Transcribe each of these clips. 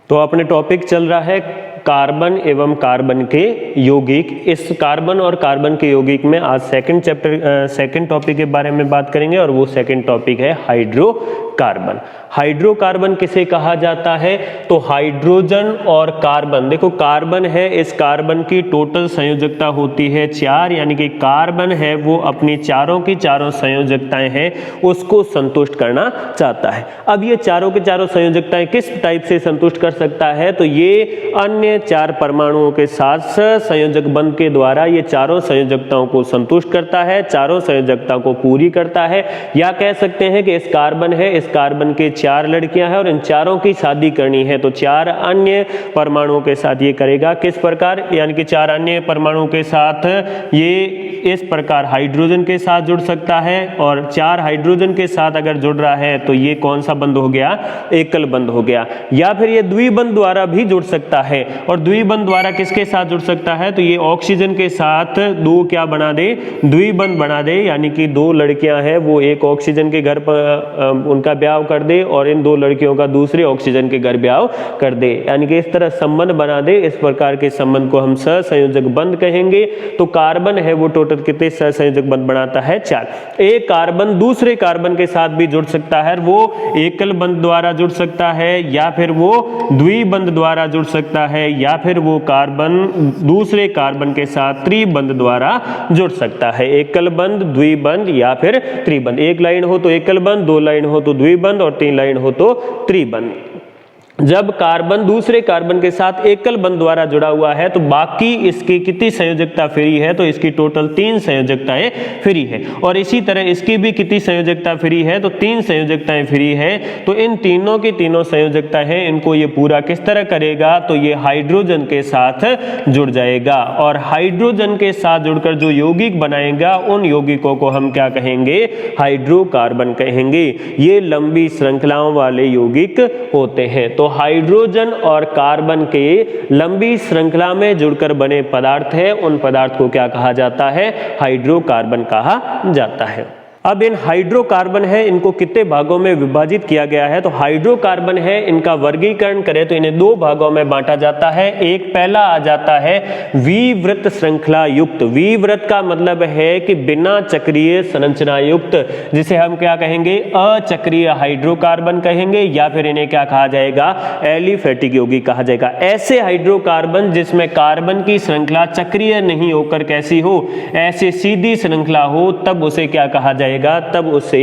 तो अपने टॉपिक चल रहा है कार्बन एवं कार्बन के यौगिक। इस कार्बन और कार्बन के यौगिक में आज सेकंड टॉपिक के बारे में बात करेंगे और वो सेकंड टॉपिक है हाइड्रोकार्बन। हाइड्रोकार्बन किसे कहा जाता है? तो हाइड्रोजन और कार्बन, देखो कार्बन है, इस कार्बन की टोटल संयोजकता होती है 4, यानी कि कार्बन है वो अपनी चारों की चारों संयोजकताएं हैं उसको संतुष्ट करना चाहता है। अब ये चारों के चारों संयोजकताएं किस टाइप से संतुष्ट कर सकता है? तो ये अन्य 4 परमाणुओं के साथ संयोजक बंध के द्वारा ये चारों संयोजकताओं को संतुष्ट करता है, चारों संयोजकता को पूरी करता है। या कह सकते हैं कि इस कार्बन है, इस कार्बन के 4 लड़कियां हैं और इन चारों की शादी करनी है, तो 4 अन्य परमाणुओं के साथ ये करेगा। किस प्रकार? यानी कि 4 अन्य परमाणुओं के साथ ये इस प्रकार हाइड्रोजन के साथ जुड़ सकता है, और 4 हाइड्रोजन के साथ अगर जुड़ रहा है तो ये कौन सा बंध हो गया? एकल बंध हो गया। या फिर ये द्विबंध द्वारा भी जुड़ सकता है, और द्विबंध द्वारा किसके साथ जुड़ सकता है? तो ये ऑक्सीजन के साथ 2 क्या बना दे? द्विबंध बना दे, यानी कि 2 लड़कियां हैं वो एक ऑक्सीजन के घर पर उनका ब्याह कर दे और इन 2 लड़कियों का दूसरे ऑक्सीजन के घर ब्याह कर दे, यानी कि इस तरह संबंध बना दे। इस प्रकार के संबंध को हम सहसंयोजक बंध कहेंगे। तो कार्बन है वो टोटल कितने सहसंयोजक बंध बनाता है? 4। एक कार्बन दूसरे कार्बन के साथ भी जुड़ सकता है, वो एकल बंध द्वारा जुड़ सकता है, या फिर वो द्विबंध द्वारा जुड़ सकता है, या फिर वो कार्बन दूसरे कार्बन के साथ त्रिबंध द्वारा जुड़ सकता है। एकल बंध, द्विबंध या फिर त्रिबंध। एक लाइन हो तो एकल बंध, 2 लाइन हो तो द्विबंध और 3 लाइन हो तो त्रिबंध। जब कार्बन दूसरे कार्बन के साथ एकल बंध द्वारा जुड़ा हुआ है तो बाकी इसकी कितनी संयोजकता फ्री है? तो इसकी टोटल 3 संयोजकताएं फ्री है। और इसी तरह इसकी भी कितनी संयोजकता फ्री है? तो 3 संयोजकताएं फ्री है। तो इन तीनों की तीनों संयोजकताएं हैं, इनको ये पूरा किस तरह करेगा? तो ये हाइड्रोजन के साथ जुड़ जाएगा, और हाइड्रोजन के साथ जुड़कर जो यौगिक बनाएगा उन यौगिकों को हम क्या कहेंगे? हाइड्रोकार्बन कहेंगे। ये लंबी श्रृंखलाओं वाले यौगिक होते हैं। तो हाइड्रोजन और कार्बन के लंबी श्रृंखला में जुड़कर बने पदार्थ है, उन पदार्थ को क्या कहा जाता है? हाइड्रोकार्बन कहा जाता है। अब इन हाइड्रोकार्बन है इनको कितने भागों में विभाजित किया गया है? तो हाइड्रोकार्बन है इनका वर्गीकरण करें तो इन्हें 2 भागों में बांटा जाता है। एक पहला आ जाता है विवृत श्रृंखला युक्त। विवृत का मतलब है कि बिना चक्रीय संरचना युक्त, जिसे हम क्या कहेंगे? अचक्रीय हाइड्रोकार्बन कहेंगे, या फिर इन्हें क्या कहा जाएगा? एलिफेटिक यौगिक कहा जाएगा। ऐसे हाइड्रोकार्बन जिसमें कार्बन की श्रृंखला चक्रीय नहीं होकर कैसी हो? ऐसे सीधी श्रृंखला हो, तब उसे क्या कहा जाएगा? तब उसे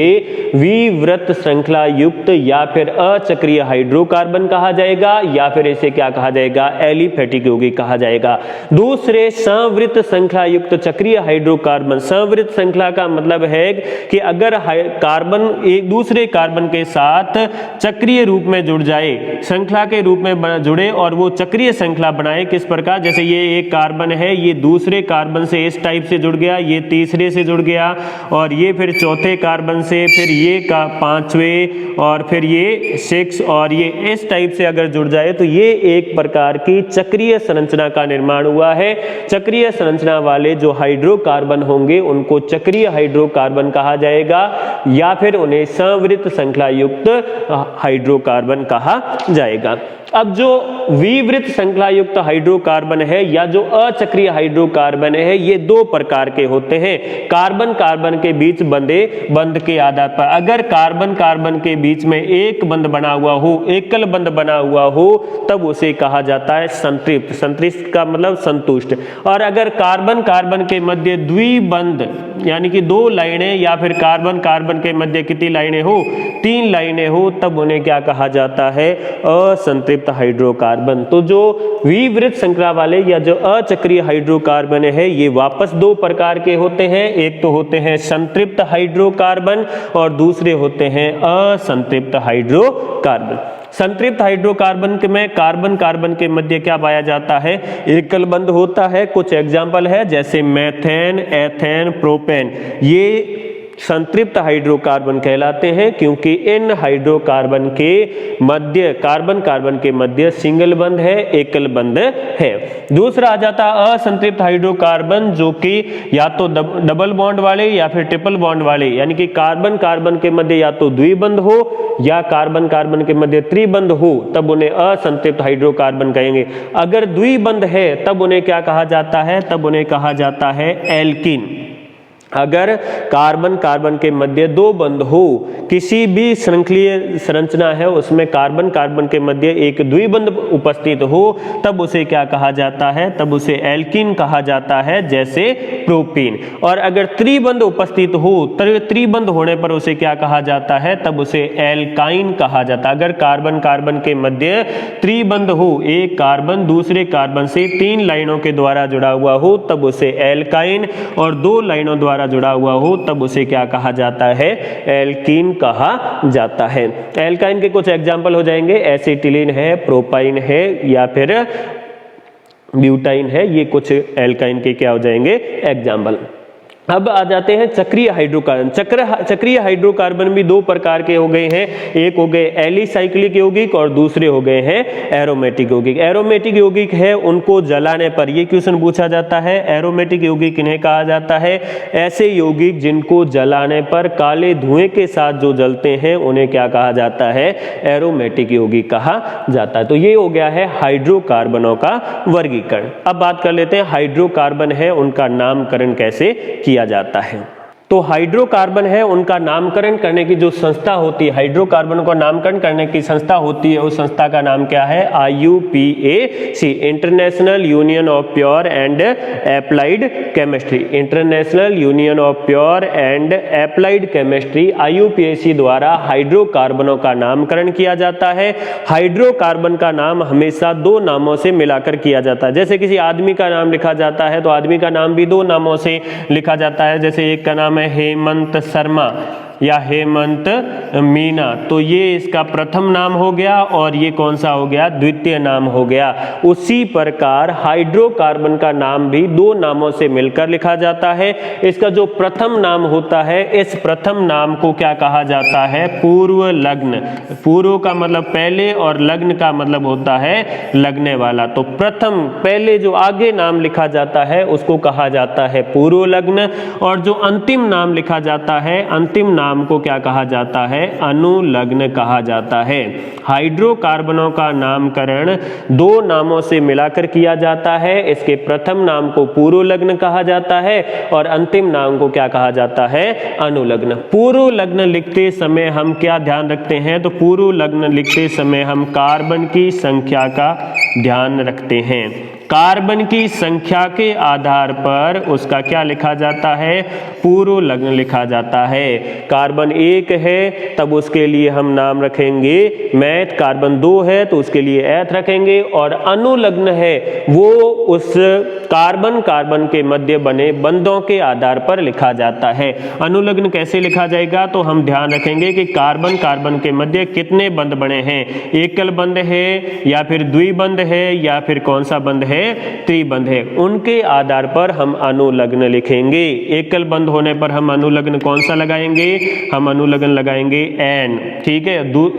विवृत श्रृंखला युक्त या फिर अचक्रीय हाइड्रोकार्बन कहा जाएगा, या फिर इसे क्या कहा जाएगा? एलिफेटिक यौगिक कहा जाएगा। दूसरे संवृत श्रृंखला युक्त चक्रीय हाइड्रोकार्बन। संवृत श्रृंखला का मतलब है कि अगर कार्बन एक दूसरे कार्बन के साथ चक्रीय रूप में जुड़ जाए, श्रृंखला के रूप में जुड़े और वो चक्रीय श्रृंखला बनाए। किस प्रकार? जैसे ये एक कार्बन है, ये दूसरे कार्बन से इस टाइप से जुड़ गया, ये तीसरे से जुड़ गया, और ये फिर चौथे कार्बन से, फिर ये का 5वें, और फिर ये 6, और ये इस टाइप से अगर जुड़ जाए तो ये एक प्रकार की चक्रीय संरचना का निर्माण हुआ है। चक्रीय संरचना वाले जो हाइड्रोकार्बन होंगे उनको चक्रीय हाइड्रोकार्बन कहा जाएगा, या फिर उन्हें संवृत श्रृंखला युक्त हाइड्रोकार्बन कहा जाएगा। अब जो विवृत श्रृंखला युक्त हाइड्रोकार्बन है या जो अचक्रीय हाइड्रोकार्बन है, ये 2 प्रकार के होते हैं। कार्बन कार्बन के बीच बंधे बंध के आधार पर, अगर कार्बन कार्बन के बीच में एक बंध बना हुआ हो, एकल बंध बना हुआ हो, तब उसे कहा जाता है संतृप्त। संतृप्त का मतलब संतुष्ट। और अगर कार्बन कार्बन के मध्य द्विबंध यानी कि 2 लाइनें, या फिर कार्बन कार्बन के मध्य कितनी लाइनें हो? 3 लाइनें हो, तब उन्हें क्या कहा जाता है? असंतृप्त हाइड्रोकार्बन। तो जो विवृत श्रृंखला वाले या जो अचक्रीय हाइड्रोकार्बन है ये वापस 2 प्रकार के होते हैं। एक तो होते हैं संतृप्त हाइड्रोकार्बन और दूसरे होते हैं असंतृप्त हाइड्रोकार्बन। संतृप्त हाइड्रोकार्बन में कार्बन कार्बन के मध्य क्या पाया जाता है? एकल बंध होता है। कुछ एग्जाम्पल है जैसे मेथेन, एथेन, प्रोपेन। ये संतृप्त हाइड्रोकार्बन कहलाते हैं, क्योंकि इन हाइड्रोकार्बन के मध्य कार्बन कार्बन के मध्य सिंगल बंध है, एकल बंध है। दूसरा आ जाता है असंतृप्त हाइड्रोकार्बन, जो कि या तो डबल बॉन्ड वाले या फिर ट्रिपल बॉन्ड वाले, यानी कि कार्बन कार्बन के मध्य या तो द्विबंध हो या कार्बन कार्बन के मध्य त्रिबंध हो, तब उन्हें असंतृप्त हाइड्रोकार्बन कहेंगे। अगर द्विबंध है तब उन्हें क्या कहा जाता है? तब उन्हें कहा जाता है एल्कीन। अगर कार्बन कार्बन के मध्य दो बंध हो, किसी भी श्रृंखलीय संरचना है उसमें कार्बन कार्बन के मध्य एक द्विबंध उपस्थित हो, तब उसे क्या कहा जाता है? तब उसे एल्कीन कहा जाता है, जैसे प्रोपीन। और अगर त्रिबंध उपस्थित हो, त्रिबंध होने पर उसे क्या कहा जाता है? तब उसे एल्काइन कहा जाता है। अगर कार्बन कार्बन के मध्य त्रिबंध हो, एक कार्बन दूसरे कार्बन से 3 लाइनों के द्वारा जुड़ा हुआ हो, तब उसे एल्काइन, और 2 लाइनों द्वारा जुड़ा हुआ हो तब उसे क्या कहा जाता है? एल्कीन कहा जाता है। एल्काइन के कुछ एग्जाम्पल हो जाएंगे, एसिटिलीन है, प्रोपाइन है या फिर ब्यूटाइन है। ये कुछ एल्काइन के क्या हो जाएंगे? एग्जाम्पल। अब आ जाते हैं चक्रीय हाइड्रोकार्बन। चक्रीय हाइड्रोकार्बन भी 2 प्रकार के हो गए हैं, एक हो गए एलिसाइक्लिक यौगिक और दूसरे हो गए हैं एरोमेटिक यौगिक। एरोमेटिक यौगिक है उनको जलाने पर, ये क्वेश्चन पूछा जाता है, एरोमेटिक यौगिक किन्हें कहा जाता है? ऐसे यौगिक जिनको जलाने पर काले धुएं के साथ जो जलते हैं उन्हें क्या कहा जाता है? एरोमेटिक यौगिक कहा जाता है। तो ये हो गया है हाइड्रोकार्बनों का वर्गीकरण। अब बात कर लेते हैं हाइड्रोकार्बन है उनका नामकरण कैसे किया जाता है। तो हाइड्रोकार्बन है उनका नामकरण करने की जो संस्था होती है, हाइड्रोकार्बन का नामकरण करने की संस्था होती है, उस संस्था का नाम क्या है? IUPAC, international union of pure and applied chemistry. International union of pure and applied chemistry IUPAC द्वारा हाइड्रोकार्बनों का नामकरण किया जाता है। हाइड्रोकार्बन का नाम हमेशा 2 नामों से मिलाकर किया जाता है। जैसे किसी आदमी का नाम लिखा जाता है तो आदमी का नाम भी 2 नामों से लिखा जाता है। जैसे एक का नाम है हेमंत शर्मा या हेमंत मीना, तो ये इसका प्रथम नाम हो गया और ये कौन सा हो गया? द्वितीय नाम हो गया। उसी प्रकार हाइड्रोकार्बन का नाम भी 2 नामों से मिलकर लिखा जाता है। इसका जो प्रथम नाम होता है, इस प्रथम नाम को क्या कहा जाता है? पूर्व लग्न। पूर्व का मतलब पहले और लग्न का मतलब होता है लगने वाला। तो प्रथम पहले जो आगे नाम लिखा जाता है उसको कहा जाता है पूर्व लग्न, और जो अंतिम नाम लिखा जाता है, अंतिम नाम को क्या कहा जाता है? अनुलग्न कहा जाता है। हाइड्रोकार्बनों का नामकरण 2 नामों से मिलाकर किया जाता है। इसके प्रथम नाम को पूर्व लग्न कहा जाता है और अंतिम नाम को क्या कहा जाता है? अनुलग्न। पूर्व लग्न लिखते समय हम क्या ध्यान रखते हैं? तो पूर्व लग्न लिखते समय हम कार्बन की संख्या का ध्यान रखते हैं। कार्बन की संख्या के आधार पर उसका क्या लिखा जाता है? पूर्व लग्न लिखा जाता है। कार्बन 1 है तब उसके लिए हम नाम रखेंगे मैथ, कार्बन 2 है तो उसके लिए एथ रखेंगे, और अनुलग्न है वो उस कार्बन कार्बन के मध्य बने बंधों के आधार पर लिखा जाता है। अनुलग्न कैसे लिखा जाएगा? तो हम ध्यान रखेंगे कि कार्बन कार्बन के मध्य कितने बंध बने हैं, एकल बंध है या फिर द्विबंध है या फिर कौन सा बंध है? त्रिबंध है। उनके आधार पर हम अनुलग्न लिखेंगे। एकल बंध होने पर हम अनुलग्न कौन सा लगाएंगे? हम अनुलग्न लगाएंगे एन, ठीक है।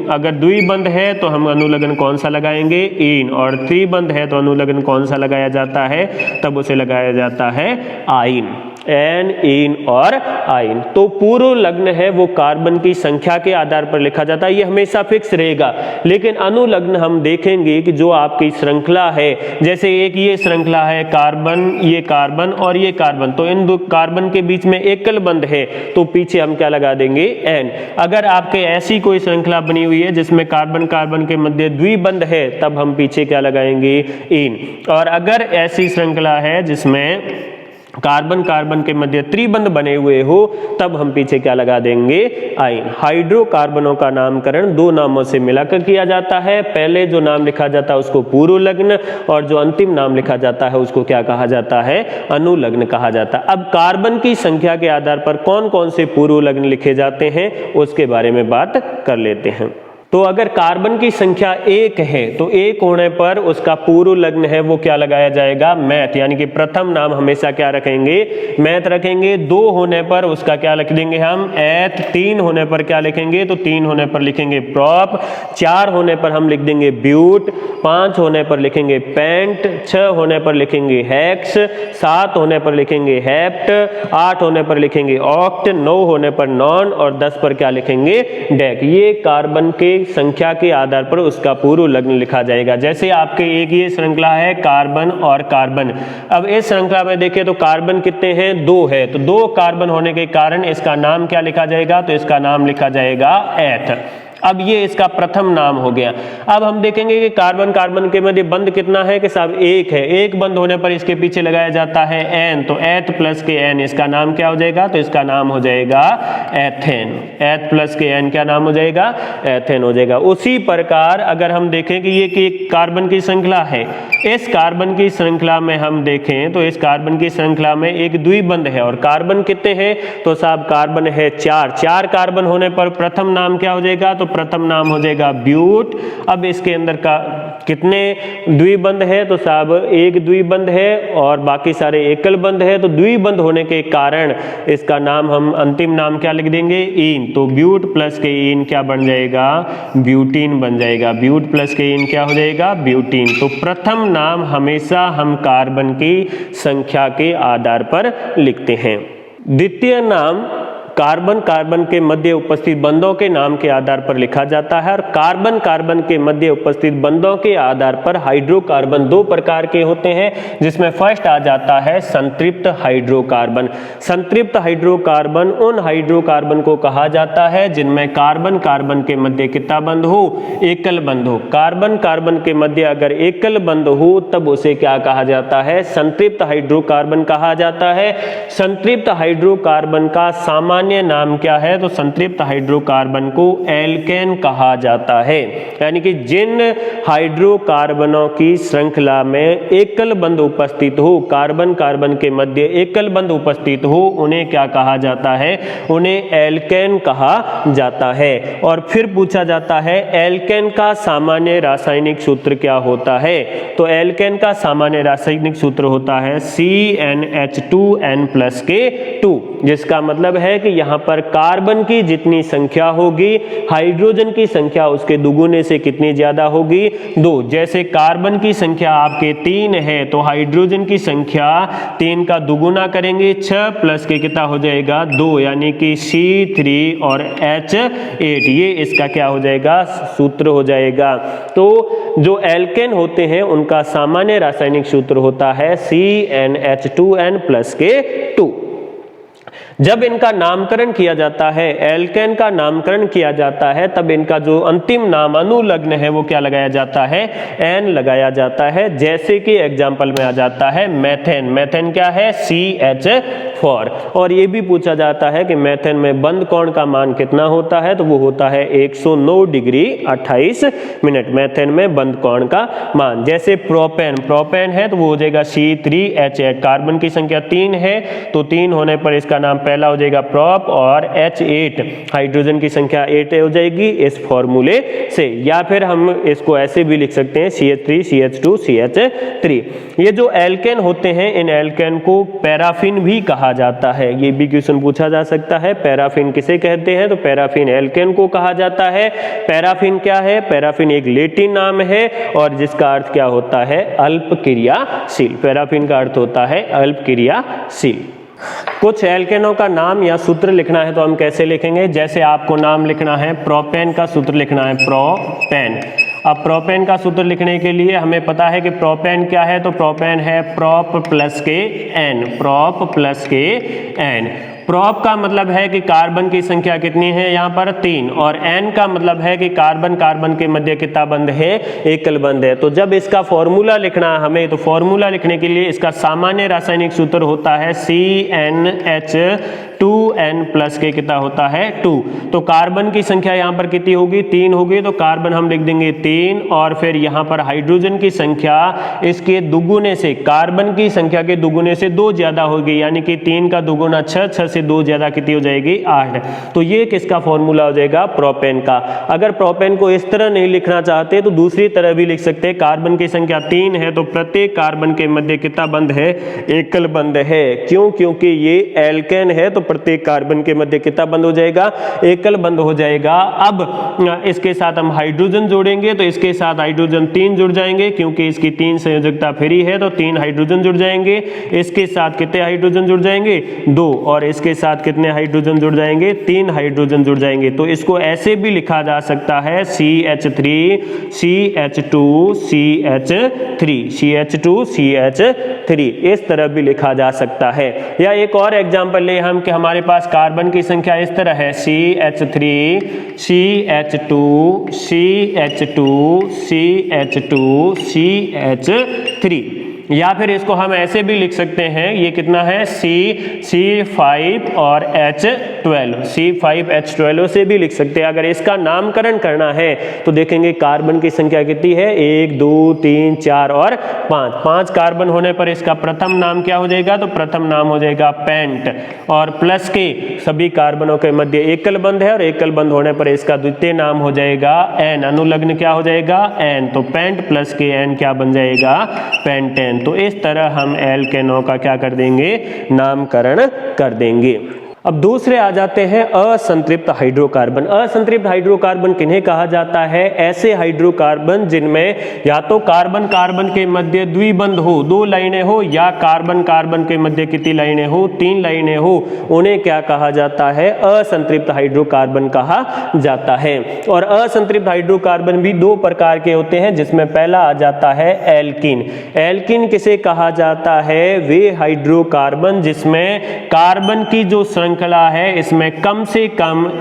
अगर द्विबंध है तो हम अनुलग्न कौन सा लगाएंगे? इन, और त्रिबंध है तो अनुलग्न कौन सा लगाया जाता है? तब उसे लगाया जाता है आइन। एन, इन और आइन। तो पूर्व लग्न है वो कार्बन की संख्या के आधार पर लिखा जाता है, ये हमेशा फिक्स रहेगा। लेकिन अनुलग्न हम देखेंगे कि जो आपकी श्रृंखला है, जैसे एक ये श्रृंखला है कार्बन, ये कार्बन और ये कार्बन, तो इन 2 कार्बन के बीच में एकल बंध है तो पीछे हम क्या लगा देंगे? एन। अगर आपके ऐसी कोई श्रृंखला बनी हुई है जिसमें कार्बन कार्बन के मध्य द्विबंध है तब हम पीछे क्या लगाएंगे? इन। और अगर ऐसी श्रृंखला है जिसमें कार्बन कार्बन के मध्य त्रिबंध बने हुए हो तब हम पीछे क्या लगा देंगे? आइन। हाइड्रोकार्बनों का नामकरण 2 नामों से मिलाकर किया जाता है। पहले जो नाम लिखा जाता है उसको पूर्व लग्न, और जो अंतिम नाम लिखा जाता है उसको क्या कहा जाता है? अनुलग्न कहा जाता है। अब कार्बन की संख्या के आधार पर कौन कौन से पूर्व लग्न लिखे जाते हैं उसके बारे में बात कर लेते हैं। तो अगर कार्बन की संख्या 1 है तो 1 होने पर उसका पूर्व लग्न है वो क्या लगाया जाएगा, मैथ, यानी कि प्रथम नाम हमेशा क्या रखेंगे, मैथ रखेंगे। 2 होने पर उसका क्या लिख देंगे हम, एथ। 3 होने पर क्या लिखेंगे, तो 3 होने पर लिखेंगे प्रॉप। 4 होने पर हम लिख देंगे ब्यूट। 5 होने पर लिखेंगे पेंट। 6 होने पर लिखेंगे हेक्स। 7 होने पर लिखेंगे हेप्ट। 8 होने पर लिखेंगे ऑक्ट। 9 होने पर नॉन और 10 पर क्या लिखेंगे, डेक। ये कार्बन के संख्या के आधार पर उसका पूर्व लग्न लिखा जाएगा। जैसे आपके एक ये श्रृंखला है कार्बन और कार्बन। अब इस श्रृंखला में देखें तो कार्बन कितने हैं, 2 है, तो 2 कार्बन होने के कारण इसका नाम क्या लिखा जाएगा, तो इसका नाम लिखा जाएगा एथ। अब ये इसका प्रथम नाम हो गया। अब हम देखेंगे कि कार्बन कार्बन के मध्य बंध कितना है, कि साहब 1 है। 1 बंध होने पर इसके पीछे लगाया जाता है एन, तो एथ प्लस के एन, इसका नाम क्या हो जाएगा, तो इसका नाम हो जाएगा एथेन। एथ प्लस के एन क्या नाम हो जाएगा, एथेन हो जाएगा। उसी प्रकार अगर हम देखें कि ये कि कार्बन की श्रृंखला है, इस कार्बन की श्रृंखला में हम देखें तो इस कार्बन की श्रृंखला में एक द्विबंध है और कार्बन कितने हैं, तो साहब कार्बन है 4। 4 कार्बन होने पर प्रथम नाम क्या हो जाएगा, तो प्रथम नाम हो जाएगा ब्यूट। अब इसके अंदर का कितने द्विबंध है, तो साहब एक द्विबंध है और बाकी सारे एकल बंध है। तो द्विबंध होने के कारण इसका नाम हम अंतिम नाम क्या लिख देंगे, ईन। तो ब्यूट प्लस के ईन क्या बन जाएगा, ब्यूटीन बन जाएगा। ब्यूट प्लस के ईन क्या हो जाएगा, ब्यूटीन। तो प्रथम नाम हमेशा हम कार्बन की संख्या के आधार पर लिखते हैं। द्वितीय नाम कार्बन कार्बन के मध्य उपस्थित बंधों के नाम के आधार पर लिखा जाता है और कार्बन कार्बन के मध्य उपस्थित बंधों के आधार पर हाइड्रोकार्बन 2 प्रकार के होते हैं, जिसमें फर्स्ट आ जाता है संतृप्त हाइड्रोकार्बन। संतृप्त हाइड्रोकार्बन उन हाइड्रोकार्बन को कहा जाता है जिनमें कार्बन कार्बन के मध्य कितना बंध हो, एकल बंध हो। कार्बन कार्बन के मध्य अगर एकल बंध हो तब उसे क्या कहा जाता है, संतृप्त हाइड्रोकार्बन कहा जाता है। संतृप्त हाइड्रोकार्बन का सामान्य नाम क्या है, तो संतृप्त हाइड्रोकार्बन को एल्केन कहा जाता है। यानी कि जिन हाइड्रोकार्बनों की श्रृंखला में एकल बंध उपस्थित हो, कार्बन कार्बन के मध्य एकल बंध उपस्थित हो, उन्हें क्या कहा जाता है, उन्हें एल्केन कहा जाता है। और फिर पूछा जाता है एल्केन का सामान्य रासायनिक सूत्र क्या होता है, तो एल्केन का सामान्य रासायनिक सूत्र होता है CnH2n+K2, जिसका मतलब है कि यहां पर कार्बन की जितनी संख्या होगी हाइड्रोजन की संख्या उसके दुगुने से कितनी ज्यादा होगी, 2। जैसे कार्बन की संख्या आपके 3 है तो हाइड्रोजन की संख्या 3 का दुगुना करेंगे, 6 प्लस के कितना हो जाएगा, 2, यानी कि C3 और H8। ये इसका क्या हो जाएगा, सूत्र हो जाएगा। तो जो एल्केन होते हैं उनका सामान्य रासायनिक सूत्र होता है CnH2n+K2। जब इनका नामकरण किया जाता है, एल्केन का नामकरण किया जाता है, तब इनका जो अंतिम नाम अनुलग्न है वो क्या लगाया जाता है, एन लगाया जाता है। जैसे कि एग्जाम्पल में आ जाता है मेथेन। मेथेन क्या है, CH4। और ये भी पूछा जाता है कि मेथेन में बंध कोण का मान कितना होता है, तो वो होता है 109 डिग्री 28 मिनट। मेथेन में बंध कोण का मान। जैसे प्रोपेन, प्रोपेन है तो वो हो जाएगा C3H8। कार्बन की संख्या 3 है तो 3 होने पर इसका नाम पहला हो जाएगा प्रोप और H8 हाइड्रोजन की संख्या 8 हो जाएगी इस फॉर्मूले से। या फिर हम इसको ऐसे भी लिख सकते हैं CH3 CH2 CH3। ये जो एल्केन होते हैं इन एल्केन को पैराफिन भी कहा जाता है। ये भी क्वेश्चन पूछा जा सकता है, पैराफिन किसे कहते हैं, तो पैराफिन एल्केन को कहा जाता है। पैराफिन क्या है, पैराफिन एक लैटिन नाम है और जिसका अर्थ क्या होता है, अल्प क्रियाशील। पैराफिन का अर्थ होता है अल्प क्रियाशील। कुछ एल्केनों का नाम या सूत्र लिखना है तो हम कैसे लिखेंगे, जैसे आपको नाम लिखना है प्रोपेन का सूत्र लिखना है प्रोपेन। अब प्रोपेन का सूत्र लिखने के लिए हमें पता है कि प्रोपेन क्या है, तो प्रोपेन है प्रोप प्लस के एन। प्रोप प्लस के एन। प्रोप का मतलब है कि कार्बन की संख्या कितनी है, यहाँ पर 3, और एन का मतलब है कि कार्बन कार्बन के मध्य कितना बंध है, एकल बंध है। तो जब इसका फॉर्मूला लिखना हमें, तो फॉर्मूला लिखने के लिए इसका सामान्य रासायनिक सूत्र होता है CnH2 2n प्लस के कितना होता है 2। तो कार्बन की संख्या यहाँ पर कितनी होगी 3 होगी, तो कार्बन हम लिख देंगे 3 और फिर यहाँ पर हाइड्रोजन की संख्या इसके दुगुने से, कार्बन की संख्या के दुगुने से 2 ज्यादा होगी, यानी कि 3 का दुगुना 6, 6 से 2 ज्यादा कितनी हो जाएगी 8। तो ये किसका फॉर्मूला हो जाएगा प्रोपेन का। अगर प्रोपेन को इस तरह नहीं लिखना चाहते तो दूसरी तरह भी लिख सकते हैं। कार्बन की संख्या 3 है तो प्रत्येक कार्बन के मध्य कितना बंध है, एकल बंध है। क्यों? क्योंकि ये एल्केन है तो प्रत्येक कार्बन के मध्य कितना बंध हो जाएगा, एकल बंध हो जाएगा। अब इसके साथ हम हाइड्रोजन जोड़ेंगे तो इसके साथ हाइड्रोजन 3 जुड़ जाएंगे, क्योंकि इसकी 3 संयोजकता फ्री है तो 3 हाइड्रोजन जुड़ जाएंगे। इसके साथ कितने हाइड्रोजन जुड़ जाएंगे 2, और इसके साथ कितने हाइड्रोजन जुड़ जाएंगे 3 हाइड्रोजन जुड़ जाएंगे। तो इसको ऐसे भी लिखा जा सकता है CH3 CH2 CH3 CH2 CH3, इस तरह भी लिखा जा सकता है। या एक और एग्जांपल ले हम कि हमारे पास कार्बन की संख्या इस तरह है CH3 CH2 CH2 CH2 CH3, या फिर इसको हम ऐसे भी लिख सकते हैं, ये कितना है C5 और H12, C5H12 से भी लिख सकते हैं। अगर इसका नामकरण करना है तो देखेंगे कार्बन की संख्या कितनी है 1 2 3 4 और 5 कार्बन होने पर इसका प्रथम नाम क्या हो जाएगा, तो प्रथम नाम हो जाएगा पेंट। और प्लस के सभी कार्बनों के मध्य एकल बंध है और एकल बंध होने पर इसका द्वितीय नाम हो जाएगा N, अनुलग्न क्या हो जाएगा N। तो पेंट प्लस के N क्या बन जाएगा पेंटेन। तो इस तरह हम एल्केनों का क्या कर देंगे, नामकरण कर देंगे। अब दूसरे आ जाते हैं असंतृप्त हाइड्रोकार्बन। असंतृप्त हाइड्रोकार्बन किन्हें कहा जाता है, ऐसे हाइड्रोकार्बन जिनमें या तो कार्बन कार्बन के मध्य द्विबंध हो, 2 लाइनें हो, या कार्बन कार्बन के मध्य कितनी लाइनें हो 3 लाइनें हो, उन्हें क्या कहा जाता है, असंतृप्त हाइड्रोकार्बन कहा जाता है। और असंतृप्त हाइड्रोकार्बन भी 2 प्रकार के होते हैं, जिसमें पहला आ जाता है एल्कीन। एल्कीन किसे कहा जाता है, वे हाइड्रोकार्बन जिसमें कार्बन की जो श्रृंखला है इसमें कम से कम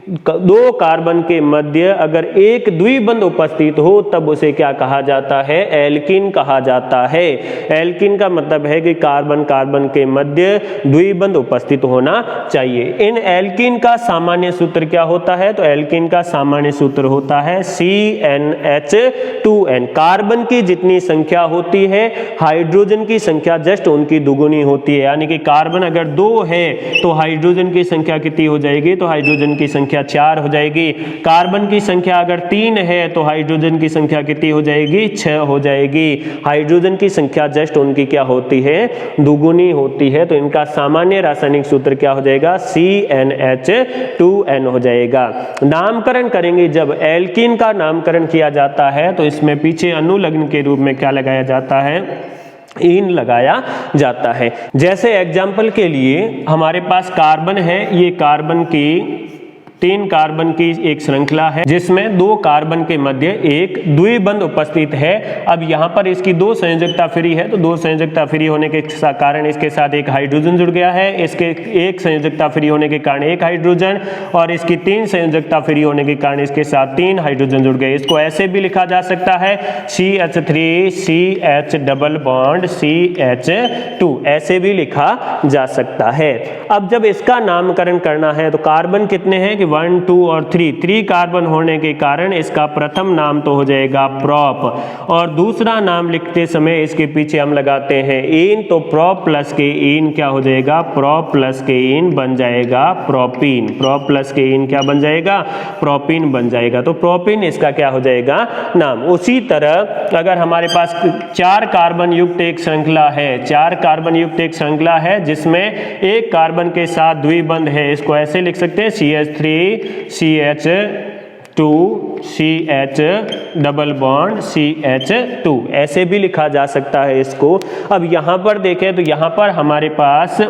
2 कार्बन के मध्य अगर एक द्विबंध उपस्थित हो तब उसे क्या कहा जाता है, एल्कीन कहा जाता है। एल्कीन का मतलब है कि कार्बन कार्बन के मध्य द्विबंध उपस्थित होना चाहिए। इन एल्कीन का सामान्य सूत्र क्या होता है, तो एल्कीन का सामान्य सूत्र होता है CnH2n। कार्बन की जितनी संख्या होती है हाइड्रोजन की संख्या जस्ट उनकी दुगुनी होती है, यानी कि कार्बन अगर 2 है तो हाइड्रोजन की संख्या कितनी हो जाएगी, तो हाइड्रोजन की संख्या 4 हो जाएगी। कार्बन की संख्या अगर 3 है तो हाइड्रोजन की संख्या कितनी हो जाएगी, 6 हो जाएगी। हाइड्रोजन की संख्या जस्ट उनकी क्या होती है, दुगुनी होती है। तो इनका सामान्य रासायनिक सूत्र क्या हो जाएगा, CnH2n हो जाएगा। नामकरण करेंगे, जब एल्कीन का नामकरण किया जाता है तो इसमें पीछे अनुलग्न के रूप में क्या लगाया जाता है, इन लगाया जाता है। जैसे एग्जाम्पल के लिए हमारे पास कार्बन है, ये कार्बन की 3 कार्बन की एक श्रृंखला है जिसमें 2 कार्बन के मध्य एक द्विबंध उपस्थित है। अब यहाँ पर इसकी 2 संयोजकता फ्री है, तो 2 संयोजकता फ्री होने के कारण इसके साथ एक हाइड्रोजन जुड़ गया है, इसके एक संयोजकता फ्री होने के कारण एक हाइड्रोजन, और इसकी 3 संयोजकता फ्री होने के कारण इसके साथ 3 हाइड्रोजन जुड़ गए। इसको ऐसे भी लिखा जा सकता है CH3 CH double bond CH2, ऐसे भी लिखा जा सकता है। अब जब इसका नामकरण करना है तो कार्बन कितने हैं कि 1 2 और 3 कार्बन होने के कारण इसका प्रथम नाम तो हो जाएगा प्रोप, और दूसरा नाम लिखते समय इसके पीछे हम लगाते हैं इन, तो प्रोप प्लस के इन क्या हो जाएगा, प्रोप प्लस के इन बन जाएगा प्रोपीन। प्रोप प्लस के इन क्या बन जाएगा, प्रोपीन बन जाएगा। तो प्रोपीन इसका क्या हो जाएगा नाम। उसी तरह अगर हमारे पास 4 कार्बन युक्त एक श्रृंखला है, 4 कार्बन युक्त एक श्रृंखला है जिसमें एक कार्बन के साथ द्विबंध है, इसको ऐसे लिख सकते हैं CH3 CH2 CH double bond CH2, ऐसे भी लिखा जा सकता है इसको। अब यहां पर देखें तो यहां पर हमारे पास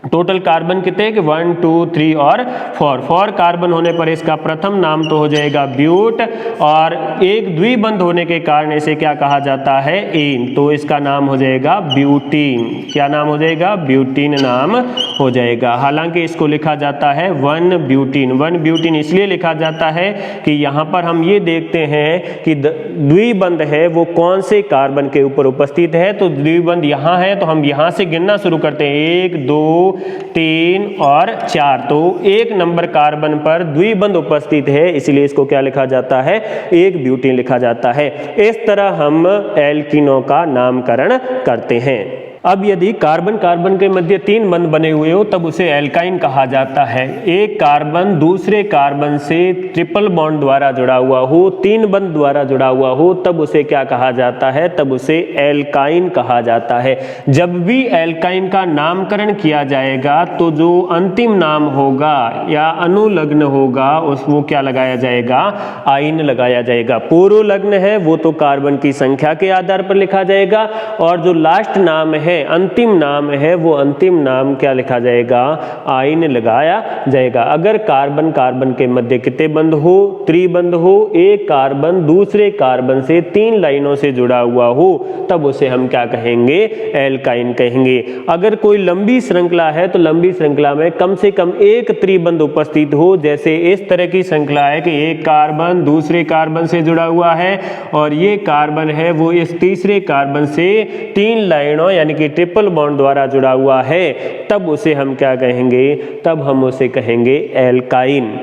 टोटल कार्बन कितने हैं कि 1 2 3 और 4 कार्बन होने पर इसका प्रथम नाम तो हो जाएगा ब्यूट, और एक द्विबंध होने के कारण इसे क्या कहा जाता है, इन, तो इसका नाम हो जाएगा ब्यूटीन। क्या नाम हो जाएगा, ब्यूटीन नाम हो जाएगा। हालांकि इसको लिखा जाता है 1 ब्यूटीन। 1 ब्यूटीन इसलिए लिखा जाता है कि यहाँ पर हम ये देखते हैं कि द्विबंध है वो कौन से कार्बन के ऊपर उपस्थित है। तो द्विबंध यहाँ है तो हम यहाँ से गिनना शुरू करते हैं 1 2 3 और 4। तो 1 नंबर कार्बन पर द्विबंध उपस्थित है, इसलिए इसको क्या लिखा जाता है, एक ब्यूटेन लिखा जाता है। इस तरह हम एल्कीनों का नामकरण करते हैं। अब यदि कार्बन कार्बन के मध्य 3 बंध बने हुए हो तब उसे एल्काइन कहा जाता है। एक कार्बन दूसरे कार्बन से ट्रिपल बॉन्ड द्वारा जुड़ा हुआ हो, 3 बंध द्वारा जुड़ा हुआ हो, तब उसे क्या कहा जाता है, तब उसे एल्काइन कहा जाता है। जब भी एल्काइन का नामकरण किया जाएगा तो जो अंतिम नाम होगा या अनुलग्न होगा वो क्या लगाया जाएगा, आइन लगाया जाएगा। पूर्व लग्न है वो तो कार्बन की संख्या के आधार पर लिखा जाएगा, और जो लास्ट नाम है, अंतिम नाम है, वो अंतिम नाम क्या लिखा जाएगा, आइन लगाया जाएगा। अगर कार्बन कार्बन के मध्य कितने बंध हो, त्रिबंध हो, एक कार्बन दूसरे कार्बन से 3 लाइनों से जुड़ा हुआ हो, तब उसे हम क्या कहेंगे, एल्काइन कहेंगे। अगर कोई लंबी श्रृंखला है तो लंबी श्रृंखला में कम से कम एक त्रिबंध उपस्थित हो, जैसे इस तरह की श्रृंखला है कि एक कार्बन दूसरे कार्बन से जुड़ा हुआ है और ये कार्बन है वो इस तीसरे कार्बन से 3 लाइनों यानी कि ट्रिपल बॉन्ड द्वारा जुड़ा हुआ है, तब उसे हम क्या कहेंगे, तब हम उसे कहेंगे एल्काइन।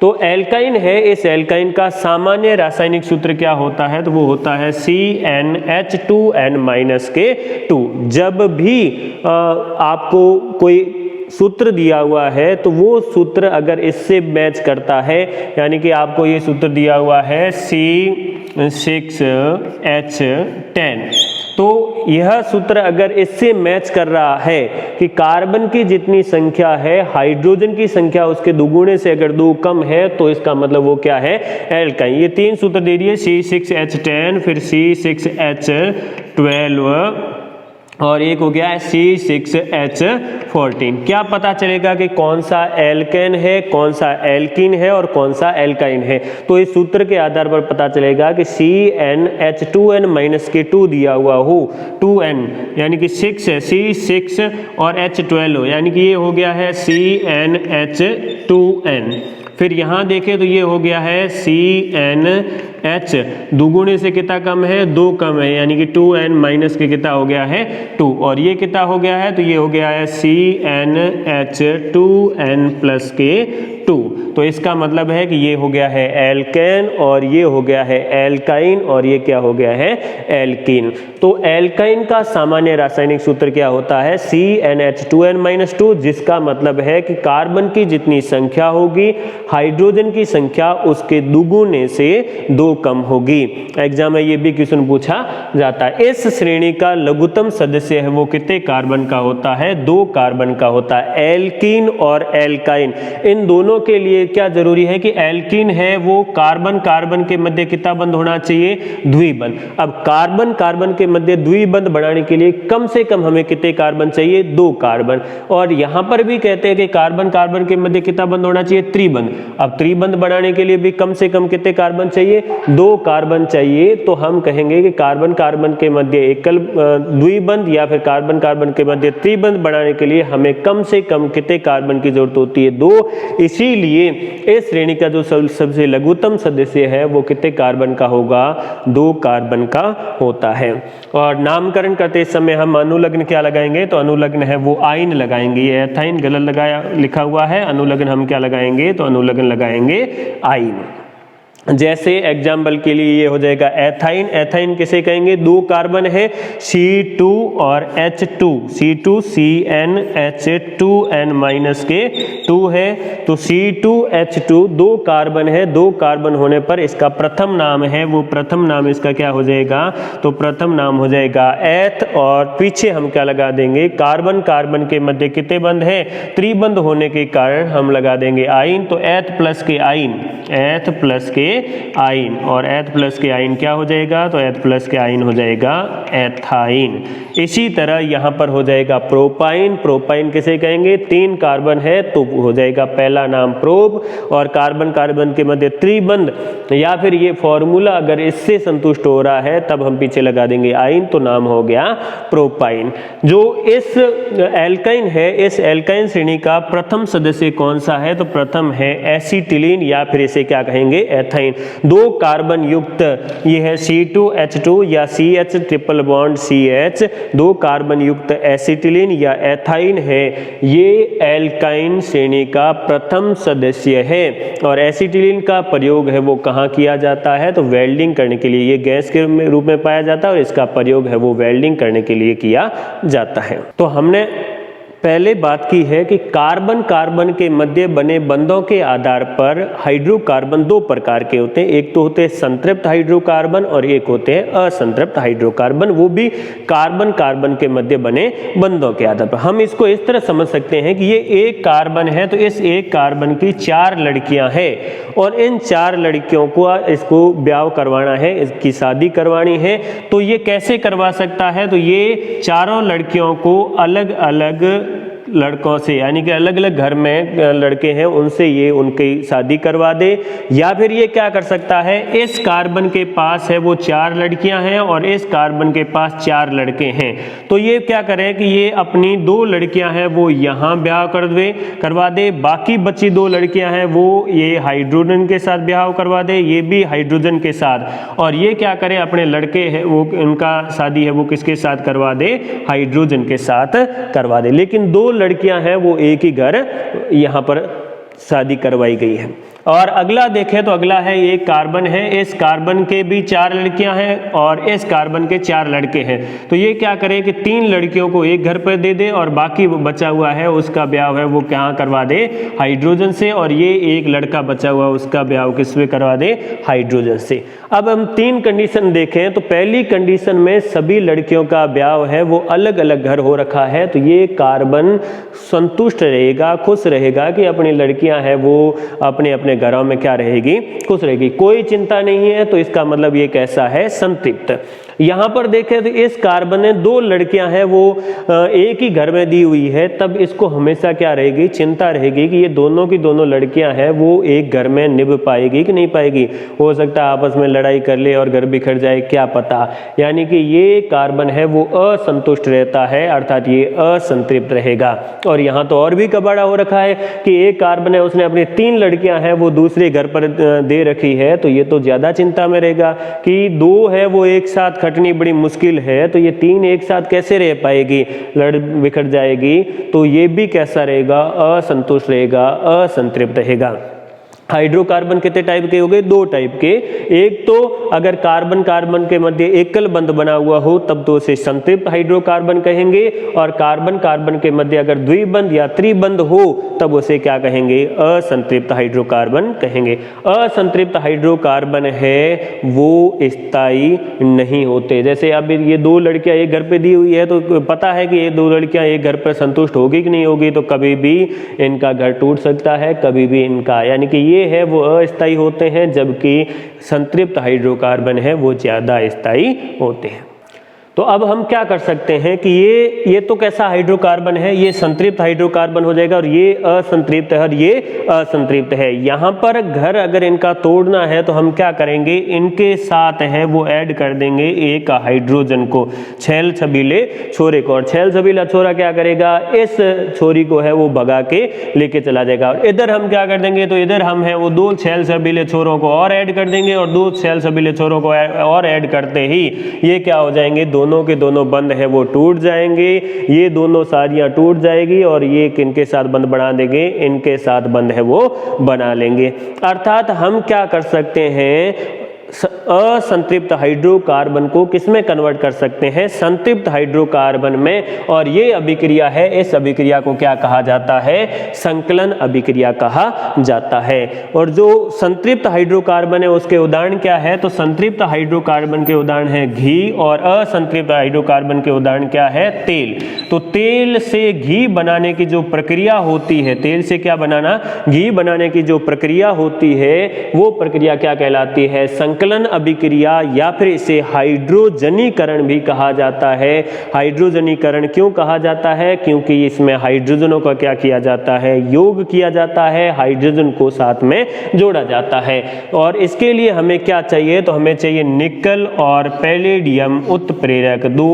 तो एल्काइन है, इस एल्काइन का सामान्य रासायनिक सूत्र क्या होता है, तो वो होता है CnH2n-2। जब भी आपको कोई सूत्र दिया हुआ है तो वो सूत्र अगर इससे मैच करता है, यानी कि आपको ये सूत्र दिया हुआ है C6H10, तो यह सूत्र अगर इससे मैच कर रहा है कि कार्बन की जितनी संख्या है हाइड्रोजन की संख्या उसके दुगुने से अगर 2 कम है, तो इसका मतलब वो क्या है, एल्काइन। ये 3 सूत्र दे दिए, C6H10, फिर C6H12 और एक हो गया है C6H14। क्या पता चलेगा कि कौन सा एल्केन है, कौन सा एल्कीन है और कौन सा एल्काइन है, तो इस सूत्र के आधार पर पता चलेगा कि CnH2n-2 दिया हुआ हो, 2n यानी कि 6 है, C6 और H12 यानी कि ये हो गया है CnH2n। फिर यहाँ देखें तो ये हो गया है CnH, दुगुने से कितना कम है, 2 कम है, यानी कि 2n माइनस के कितना हो गया है, 2, और ये कितना हो गया है, तो ये हो गया है CnH2n प्लस के 2। तो इसका मतलब है कि ये हो गया है एल्केन और ये हो गया है एल्काइन और ये क्या हो गया है, एल्कीन। तो एल्काइन का सामान्य रासायनिक सूत्र क्या होता है, CnH2n-2, जिसका मतलब है कि कार्बन की जितनी संख्या होगी हाइड्रोजन की संख्या उसके दुगुने से 2 कम होगी। एग्जाम में ये भी क्वेश्चन पूछा जाता है। इस श्रेणी का लघुत्तम सदस्य है वो कितने कार्बन का होता है, 2 कार्बन का होता है। एल्कीन और एल्काइन इन दोनों के लिए क्या जरूरी है कि एल्कीन है वो कार्बन कार्बन के मध्य कितना बंध होना चाहिए, द्विबंध। अब कार्बन कार्बन के मध्य द्विबंध बनाने के लिए कम से कम हमें कितने कार्बन चाहिए, 2 कार्बन। और यहां पर भी कहते हैं कि कार्बन कार्बन के मध्य कितना बंध होना चाहिए, त्रिबंध। अब त्रिबंध बनाने के लिए भी कम से कम कितने कार्बन चाहिए, 2 कार्बन चाहिए। तो हम कहेंगे कि कार्बन कार्बन के मध्य एकल द्विबंध या फिर कार्बन कार्बन के मध्य त्रिबंध बनाने के लिए हमें कम से कम कितने कार्बन की जरूरत होती है, 2। इसीलिए इस श्रेणी का जो सबसे लघुत्तम सदस्य है वो कितने कार्बन का होगा, 2 कार्बन का होता है। और नामकरण करते समय हम अनुलग्न क्या लगाएंगे, तो अनुलग्न है वो आइन लगाएंगे। ये एथाइन गलत लगाया लिखा हुआ है, अनुलग्न हम क्या लगाएंगे, तो अनुलग्न लगाएंगे आइन। जैसे एग्जाम्पल के लिए ये हो जाएगा एथाइन। एथाइन किसे कहेंगे, 2 कार्बन है C2 और H2, C2 CnH2n-2 है, तो C2H2 2 कार्बन है। 2 कार्बन होने पर इसका प्रथम नाम है वो प्रथम नाम इसका क्या हो जाएगा, तो प्रथम नाम हो जाएगा एथ, और पीछे हम क्या लगा देंगे, कार्बन कार्बन के मध्य कितने बंध है, त्रिबंध होने के कारण हम लगा देंगे आइन। तो एथ प्लस के आइन, एथ प्लस के आइन, और एथ प्लस के आइन क्या हो जाएगा, तो एथ प्लस के आइन हो जाएगा एथाइन। इसी तरह यहां पर हो जाएगा प्रोपाइन। प्रोपाइन किसे कहेंगे, 3 कार्बन है तो हो जाएगा पहला नाम प्रोप, और कार्बन कार्बन के मध्य त्रिबंध या फिर ये फॉर्मूला अगर इससे संतुष्ट हो रहा है तब हम पीछे लगा देंगे आइन, तो नाम हो गया प्रोपाइन। जो इस एल्काइन है, इस एल्काइन श्रेणी का प्रथम सदस्य कौन सा है, तो प्रथम है एसिटिलीन या फिर इसे क्या कहेंगे एथाइन। दो कार्बन युक्त ये है C2H2 या CH ट्रिपल बॉन्ड CH, दो कार्बन युक्त एसिटिलीन या एथाइन है, ये एल्काइन श्रेणी का प्रथम सदस्य है। और एसिटिलीन का प्रयोग है वो कहाँ किया जाता है, तो वेल्डिंग करने के लिए, ये गैस के रूप में पाया जाता है और इसका प्रयोग है वो वेल्डिंग करने के लिए किया जाता है। तो हमने पहले बात की है कि कार्बन कार्बन के मध्य बने बंधों के आधार पर हाइड्रोकार्बन दो प्रकार के होते हैं, एक तो होते हैं संतृप्त हाइड्रोकार्बन और एक होते हैं असंतृप्त हाइड्रोकार्बन, वो भी कार्बन कार्बन के मध्य बने बंधों के आधार पर। हम इसको इस तरह समझ सकते हैं कि ये एक कार्बन है तो इस एक कार्बन की 4 लड़कियां हैं और इन 4 लड़कियों को इसको ब्याह करवाना है, इसकी शादी करवानी है। तो ये कैसे करवा सकता है, तो ये चारों लड़कियों को अलग अलग लड़कों से, यानी कि अलग अलग घर में लड़के हैं उनसे ये उनकी शादी करवा दे, या फिर ये क्या कर सकता है, इस कार्बन के पास है वो 4 लड़कियां हैं और इस कार्बन के पास 4 लड़के हैं, तो ये क्या करें कि ये अपनी 2 लड़कियां हैं वो यहाँ ब्याह करवा दे, बाकी बची 2 लड़कियां हैं वो ये हाइड्रोजन के साथ ब्याह करवा दे, ये भी हाइड्रोजन के साथ, और ये क्या करे अपने लड़के हैं वो उनका शादी है वो किसके साथ करवा दे, हाइड्रोजन के साथ करवा दे। लेकिन 2 लड़कियां हैं वो एक ही घर यहां पर शादी करवाई गई है। और अगला देखें तो अगला है ये कार्बन है, इस कार्बन के भी 4 लड़कियां हैं और इस कार्बन के 4 लड़के हैं, तो ये क्या करे कि 3 लड़कियों को एक घर पर दे दे और बाकी बचा हुआ है उसका ब्याह है वो क्या करवा दे, हाइड्रोजन से, और ये एक लड़का बचा हुआ उसका ब्याह किससे करवा दे, हाइड्रोजन से। अब हम 3 कंडीशन देखें तो पहली कंडीशन में सभी लड़कियों का ब्याह है वो अलग अलग घर हो रखा है, तो ये कार्बन संतुष्ट रहेगा, खुश रहेगा कि अपनी लड़कियां हैं वो अपने अपने घरों में क्या रहेगी, खुश रहेगी, कोई चिंता नहीं है, तो इसका मतलब ये कैसा है, संतृप्त। यहां पर देखें तो इस कार्बन में 2 लड़कियां हैं वो एक ही घर में दी हुई है, तब इसको हमेशा क्या रहेगी, चिंता रहेगी कि ये दोनों की दोनों लड़कियां हैं वो एक घर में निभ पाएगी कि नहीं पाएगी, हो सकता है आपस में लड़ाई कर ले और घर बिखर जाए, क्या पता। यानी कि ये कार्बन है वो असंतुष्ट रहता है, अर्थात ये असंतृप्त रहेगा। और यहाँ तो और भी कबाड़ा हो रखा है कि एक कार्बन है उसने अपनी 3 लड़कियां हैं वो दूसरे घर पर दे रखी है, तो ये तो ज्यादा चिंता में रहेगा कि 2 है वो एक साथ खटनी बड़ी मुश्किल है, तो ये 3 एक साथ कैसे रह पाएगी, लड़ बिखर जाएगी, तो ये भी कैसा रहेगा, असंतुष्ट रहेगा, असंतृप्त रहेगा। हाइड्रोकार्बन कितने टाइप के हो गए, 2 टाइप के, एक तो अगर कार्बन कार्बन के मध्य एकल बंध बना हुआ हो तब तो उसे संतृप्त हाइड्रोकार्बन कहेंगे, और कार्बन कार्बन के मध्य अगर द्विबंध या त्रिबंध हो तब उसे क्या कहेंगे, असंतृप्त हाइड्रोकार्बन कहेंगे। असंतृप्त हाइड्रोकार्बन है वो स्थायी नहीं होते, जैसे अब ये 2 लड़कियां एक घर पे दी हुई है तो पता है कि ये 2 लड़कियां एक घर पर संतुष्ट होगी कि नहीं होगी, तो कभी भी इनका घर टूट सकता है, कभी भी इनका, यानी कि ये है वो अस्थायी होते हैं, जबकि संतृप्त हाइड्रोकार्बन है वो ज्यादा स्थायी होते हैं। तो अब हम क्या कर सकते हैं कि ये तो कैसा हाइड्रोकार्बन है, ये संतृप्त हाइड्रोकार्बन हो जाएगा और ये असंतृप्त है और ये असंतृप्त है। यहाँ पर घर अगर इनका तोड़ना है तो हम क्या करेंगे, इनके साथ है वो ऐड कर देंगे एक हाइड्रोजन को, छैल छबीले छोरे को, और छैल छबीला छोरा क्या करेगा, इस छोरी को है वो भगा के लेके चला जाएगा। और इधर हम क्या कर देंगे, तो इधर हम है वो 2 छैल छबीले छोरों को और ऐड कर देंगे, और 2 छैल छबीले छोरों को और ऐड करते ही ये क्या हो जाएंगे, दोनों के दोनों बंध है वो टूट जाएंगे, ये दोनों सारियां टूट जाएगी और ये किनके साथ बंध बना देंगे, इनके साथ बंध है वो बना लेंगे। अर्थात हम क्या कर सकते हैं, असंतृप्त हाइड्रोकार्बन को किसमें कन्वर्ट कर सकते हैं, संतृप्त हाइड्रोकार्बन में, और ये अभिक्रिया है, इस अभिक्रिया को क्या कहा जाता है, संकलन अभिक्रिया कहा जाता है। और जो संतृप्त हाइड्रोकार्बन है उसके उदाहरण क्या है, तो संतृप्त हाइड्रोकार्बन के उदाहरण है घी, और असंतृप्त हाइड्रोकार्बन के उदाहरण क्या है, तेल। तो तेल से घी बनाने की जो प्रक्रिया होती है, तेल से क्या बनाना, घी बनाने की जो प्रक्रिया होती है वो प्रक्रिया क्या कहलाती है, संकलन अभिक्रिया या फिर इसे हाइड्रोजनीकरण भी कहा जाता है। हाइड्रोजनीकरण क्यों कहा जाता है? क्योंकि इसमें हाइड्रोजनों का क्या किया जाता है? योग किया जाता है, हाइड्रोजन को साथ में जोड़ा जाता है। और इसके लिए हमें क्या चाहिए? तो हमें चाहिए निकल और पैलेडियम उत्प्रेरक। दो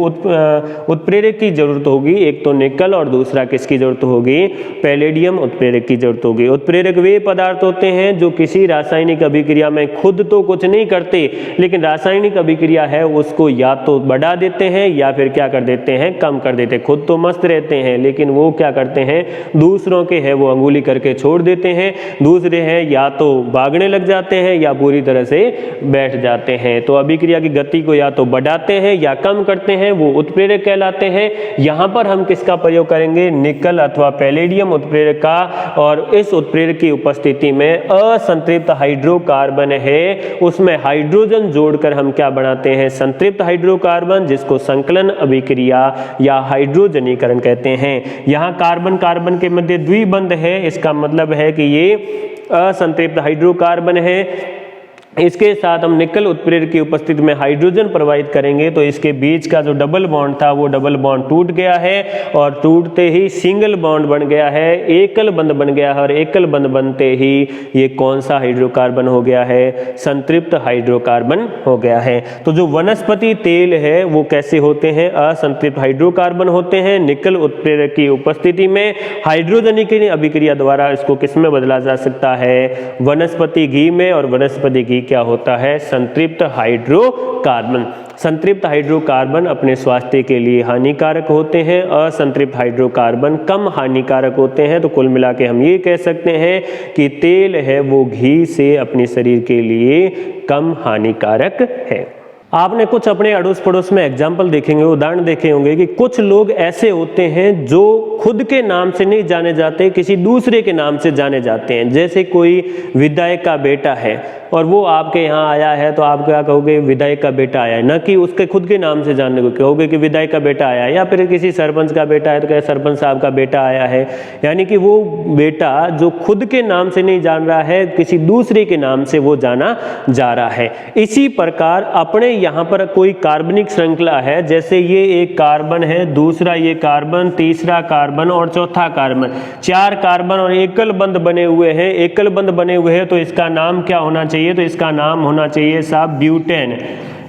उत्प्रेरक की जरूरत होगी, एक तो निकल और दूसरा किसकी जरूरत होगी? पैलेडियम उत्प्रेरक की जरूरत होगी। उत्प्रेरक वे पदार्थ होते हैं जो किसी रासायनिक अभिक्रिया में खुद तो कुछ नहीं करते, लेकिन रासायनिक अभिक्रिया है उसको या तो बढ़ा देते हैं या फिर क्या कर देते हैं? कम कर देते हैं। खुद तो मस्त रहते हैं लेकिन वो क्या करते हैं? दूसरों के है वो अंगुली करके छोड़ देते हैं। दूसरे हैं या तो भागने लग जाते हैं या पूरी तरह से बैठ जाते हैं। तो अभिक्रिया की गति को या तो बढ़ाते हैं या कम करते हैं, वो उत्प्रेरक कहलाते हैं। यहां पर हम किसका प्रयोग करेंगे? निकल अथवा पैलेडियम उत्प्रेरक का। और इस उत्प्रेरक की उपस्थिति में असंतृप्त हाइड्रोकार्बन है, उसमें हाइड्रोजन जोड़कर हम क्या बनाते हैं? संतृप्त हाइड्रोकार्बन, जिसको संकलन अभिक्रिया या हाइड्रोजनीकरण कहते हैं। यहां कार्बन कार्बन के मध्य द्विबंध है, इसका मतलब है कि ये असंतृप्त हाइड्रोकार्बन है। इसके साथ हम निकल उत्प्रेरक की उपस्थिति में हाइड्रोजन प्रवाहित करेंगे तो इसके बीच का जो डबल बॉन्ड था वो डबल बॉन्ड टूट गया है और टूटते ही सिंगल बॉन्ड बन गया है, एकल बंध बन गया है। और एकल बंध बनते ही ये कौन सा हाइड्रोकार्बन हो गया है? संतृप्त हाइड्रोकार्बन हो गया है। तो जो वनस्पति तेल है वो कैसे होते हैं? असंतृप्त हाइड्रोकार्बन होते हैं। निकल उत्प्रेरक की उपस्थिति में हाइड्रोजनीकरण अभिक्रिया द्वारा इसको किस में बदला जा सकता है? वनस्पति घी में। और वनस्पति घी क्या होता है? संतृप्त हाइड्रोकार्बन। संतृप्त हाइड्रोकार्बन अपने स्वास्थ्य के लिए हानिकारक होते हैं, असंतृप्त हाइड्रोकार्बन कम हानिकारक होते हैं। तो कुल मिला के हम ये कह सकते हैं कि तेल है वो घी से अपने शरीर के लिए कम हानिकारक है। आपने कुछ अपने अड़ोस पड़ोस में एग्जाम्पल देखेंगे, उदाहरण देखे होंगे कि कुछ लोग ऐसे होते हैं जो खुद के नाम से नहीं जाने जाते, किसी दूसरे के नाम से जाने जाते हैं। जैसे कोई विधायक का बेटा है और वो आपके यहाँ आया है तो आप क्या कहोगे? विधायक का बेटा आया है, न कि उसके खुद के नाम से जानने को कहोगे कि विधायक का बेटा आया है। या फिर किसी सरपंच का बेटा है तो कहे सरपंच साहब का बेटा आया है। यानी कि वो बेटा जो खुद के नाम से नहीं जान रहा है, किसी दूसरे के नाम से वो जाना जा रहा है। इसी प्रकार अपने यहाँ पर कोई कार्बनिक श्रृंखला है, जैसे ये एक कार्बन है, दूसरा ये कार्बन, तीसरा कार्बन और चौथा कार्बन। 4 कार्बन और एकल बंध बने हुए हैं। एकल बंध बने हुए हैं तो इसका नाम क्या होना चाहिए? तो इसका नाम होना चाहिए साहब ब्यूटेन।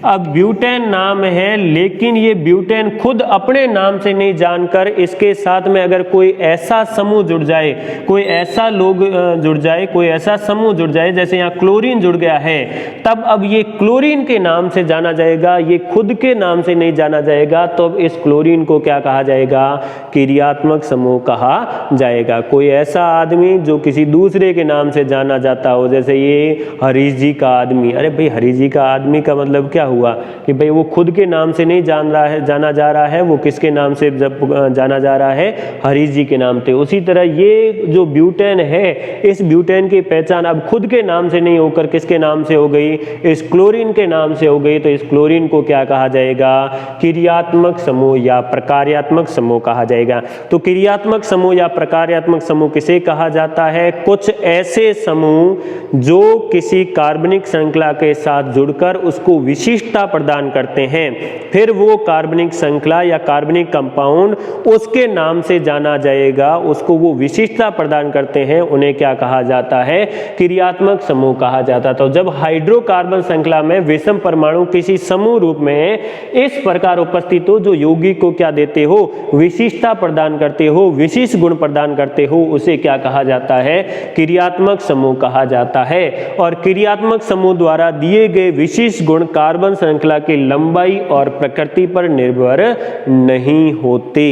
अब ब्यूटेन नाम है, लेकिन ये ब्यूटेन खुद अपने नाम से नहीं जानकर इसके साथ में अगर कोई ऐसा समूह जुड़ जाए, कोई ऐसा लोग जुड़ जाए, कोई ऐसा समूह जुड़ जाए, जैसे यहाँ क्लोरीन जुड़ गया है, तब अब ये क्लोरीन के नाम से जाना जाएगा, ये खुद के नाम से नहीं जाना जाएगा। तो अब इस क्लोरीन को क्या कहा जाएगा? क्रियात्मक समूह कहा जाएगा। कोई ऐसा आदमी जो किसी दूसरे के नाम से जाना जाता हो, जैसे ये हरीश जी का आदमी। अरे भाई, हरीश जी का आदमी का मतलब क्या हुआ कि भाई वो खुद के नाम से नहीं जान रहा है, जाना जा रहा है, वो किसके नाम से जब जाना जा रहा है? हरीश जी के नाम से। उसी तरह ये जो ब्यूटेन है, इस ब्यूटेन की पहचान अब खुद के नाम से नहीं होकर किसके नाम से हो गई? इस क्लोरीन के नाम से हो गई। तो इस क्लोरीन को क्या कहा जाएगा? क्रियात्मक समूह या प्रकार्यात्मक समूह कहा जाएगा। तो क्रियात्मक समूह या प्रकार्यात्मक समूह किसे कहा जाता है? कुछ ऐसे समूह जो किसी कार्बनिक श्रृंखला के साथ जुड़कर उसको विशिष्टता प्रदान करते हैं। फिर वो कार्बनिक श्रृंखला या कार्बनिक कंपाउंड उसके नाम से जाना जाएगा, उसको वो विशिष्टता प्रदान करते हैं, उन्हें क्या कहा जाता है? क्रियात्मक समूह कहा जाता है। तो जब हाइड्रोकार्बन श्रृंखला में विषम परमाणु किसी समूह रूप में इस प्रकार उपस्थित हो, जो यौगिक को क्या देते हो? विशिष्टता प्रदान करते हो, विशिष्ट गुण प्रदान करते हो, उसे क्या कहा जाता है? क्रियात्मक समूह कहा जाता है। और क्रियात्मक समूह द्वारा दिए गए विशिष्ट गुण कार्बन श्रृंखला की लंबाई और प्रकृति पर निर्भर नहीं होते।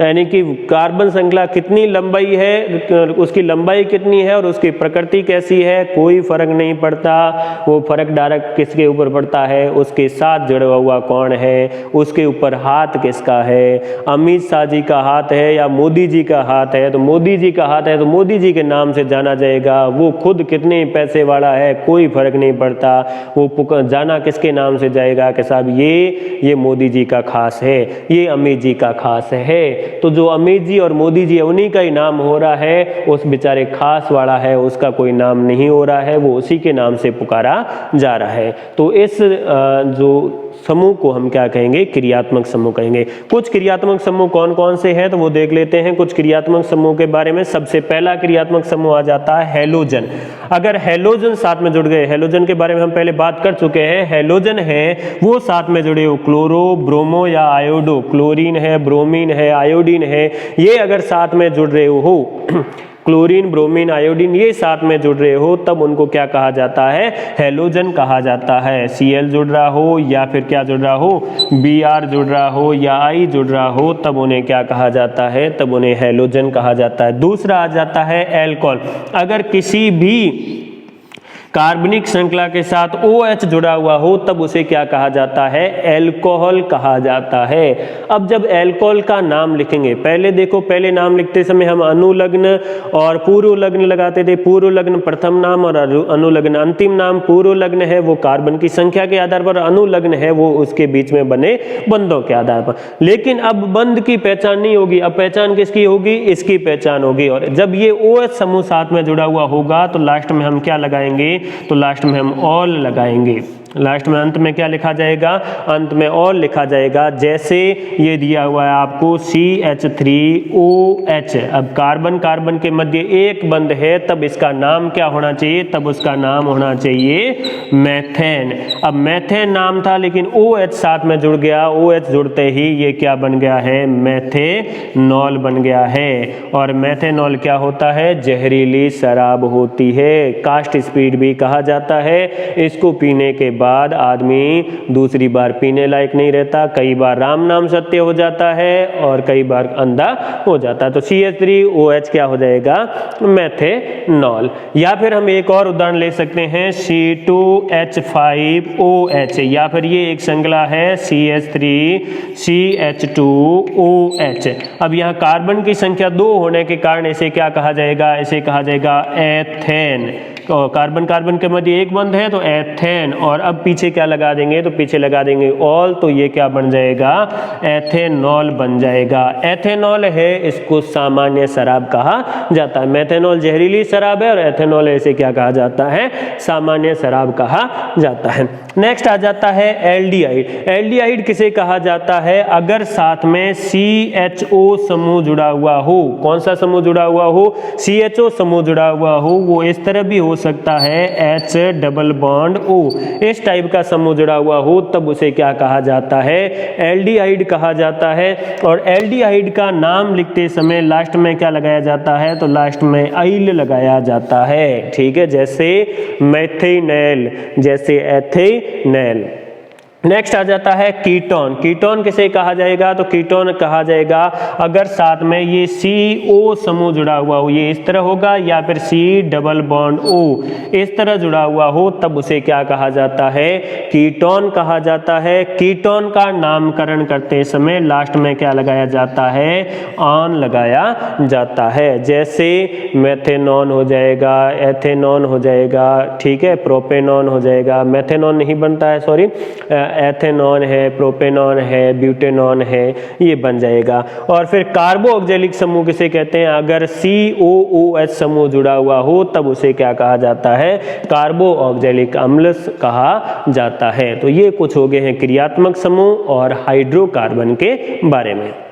यानी कि कार्बन श्रृंखला कितनी लंबाई है, उसकी लंबाई कितनी है और उसकी प्रकृति कैसी है, कोई फर्क नहीं पड़ता। वो फर्क डायरेक्ट किसके ऊपर पड़ता है? उसके साथ जुड़ा हुआ कौन है, उसके ऊपर हाथ किसका है। अमित शाह जी का हाथ है या मोदी जी का हाथ है, तो मोदी जी का हाथ है तो मोदी जी के नाम से जाना जाएगा। वो खुद कितने पैसे वाला है, कोई फर्क नहीं पड़ता। वो जाना किसके नाम नाम से जाएगा कि साहब ये मोदी जी का खास है, ये अमित जी का खास है। तो जो अमित जी और मोदी जी उन्हीं का ही नाम हो रहा है, उस बेचारे खास वाला है उसका कोई नाम नहीं हो रहा है, वो उसी के नाम से पुकारा जा रहा है। तो इस जो समूह को हम क्या कहेंगे, क्रियात्मक समूह कहेंगे। कुछ क्रियात्मक समूह कौन कौन से हैं तो वो देख लेते हैं कुछ क्रियात्मक समूह के बारे में। सबसे पहला क्रियात्मक समूह आ जाता है हैलोजन। अगर हैलोजन साथ में जुड़ गए, हैलोजन के बारे में हम पहले बात कर चुके हैं, हैलोजन है वो साथ में जुड़े हो, क्लोरो, ब्रोमो या आयोडो, क्लोरीन है, ब्रोमीन है, आयोडीन है, ये अगर साथ में जुड़ रहे हो क्लोरीन, ब्रोमीन, आयोडीन ये साथ में जुड़ रहे हो, तब उनको क्या कहा जाता है, हैलोजन कहा जाता है। Cl जुड़ रहा हो या फिर क्या जुड़ रहा हो, Br जुड़ रहा हो या I जुड़ रहा हो, तब उन्हें क्या कहा जाता है, तब उन्हें हैलोजन कहा जाता है। दूसरा आ जाता है एल्कोहल। अगर किसी भी कार्बनिक श्रृंखला के साथ OH जुड़ा हुआ हो तब उसे क्या कहा जाता है, एल्कोहल कहा जाता है। अब जब एल्कोहल का नाम लिखेंगे, पहले देखो, पहले नाम लिखते समय हम अनुलग्न और पूर्व लग्न लगाते थे। पूर्व लग्न प्रथम नाम और अनुलग्न अंतिम नाम। पूर्व लग्न है वो कार्बन की संख्या के आधार पर, अनुलग्न है वो उसके बीच में बने बंधों के आधार पर। लेकिन अब बंध की पहचान नहीं होगी, अब पहचान किसकी होगी, इसकी पहचान होगी। और जब ये OH समूह साथ में जुड़ा हुआ होगा तो लास्ट में हम क्या लगाएंगे, तो लास्ट में हम ऑल लगाएंगे। लास्ट में अंत में क्या लिखा जाएगा, अंत में ऑल लिखा जाएगा। जैसे ये दिया हुआ है आपको CH3OH। अब कार्बन कार्बन के मध्य एक बंध है, तब इसका नाम क्या होना चाहिए, तब उसका नाम होना चाहिए मेथेन। अब मेथेन नाम था लेकिन OH साथ में जुड़ गया, OH जुड़ते ही ये क्या बन गया है, मेथेनॉल बन गया है। और मेथेनॉल क्या होता है, जहरीली शराब होती है, कास्ट स्पीड भी कहा जाता है। इसको पीने के बाद आदमी दूसरी बार पीने लायक नहीं रहता, कई बार राम नाम सत्य हो जाता है और कई बार अंधा हो जाता है। तो CH3OH क्या हो जाएगा, मेथेनॉल। या फिर हम एक और उदाहरण ले सकते हैं C2H5OH, या फिर ये एक श्रृंखला है CH3CH2OH। अब यहाँ कार्बन की संख्या 2 होने के कारण इसे क्या कहा जाएगा, इसे कहा जाएगा एथेन। तो कार्बन कार्बन के मध्य एक बंध है तो एथेन, और अब पीछे क्या लगा देंगे, तो पीछे लगा देंगे ऑल, तो ये क्या बन जाएगा, एथेनॉल बन जाएगा। एथेनॉल है, इसको सामान्य शराब कहा जाता है। मेथेनॉल जहरीली शराब है और एथेनॉल इसे क्या कहा जाता है, सामान्य शराब कहा जाता है। नेक्स्ट आ जाता है एल्डिहाइड। एल्डिहाइड किसे कहा जाता है, अगर साथ में CHO समूह जुड़ा हुआ हो। कौन सा समूह जुड़ा हुआ हो, CHO समूह जुड़ा हुआ हो। वो इस तरह भी हो सकता है H डबल बॉन्ड O, इस टाइप का समूह जुड़ा हुआ हो, तब उसे क्या कहा जाता है, एल्डिहाइड कहा जाता है। और एल्डिहाइड का नाम लिखते समय लास्ट में क्या लगाया जाता है, तो लास्ट में आइल लगाया जाता है। ठीक है, जैसे मेथिनेल, जैसे एथेनेल। नेक्स्ट आ जाता है कीटोन। कीटोन किसे कहा जाएगा, तो कीटोन कहा जाएगा अगर साथ में ये CO समूह जुड़ा हुआ हो, ये इस तरह होगा, या फिर C डबल बॉन्ड O इस तरह जुड़ा हुआ हो, तब उसे क्या कहा जाता है, कीटोन कहा जाता है। कीटोन का नामकरण करते समय लास्ट में क्या लगाया जाता है, ऑन लगाया जाता है। जैसे मेथेनॉन हो जाएगा, एथेनॉन हो जाएगा, ठीक है, प्रोपेनॉन हो जाएगा, मेथेनॉन नहीं बनता है, सॉरी, एथेनॉन है, प्रोपेनॉन है, ब्यूटेनॉन है, ये बन जाएगा। और फिर कार्बोऑक्जेलिक समूह किसे कहते हैं, अगर COOH समूह जुड़ा हुआ हो तब उसे क्या कहा जाता है, कार्बोऑक्जेलिक अम्ल कहा जाता है। तो ये कुछ हो गए हैं क्रियात्मक समूह और हाइड्रोकार्बन के बारे में।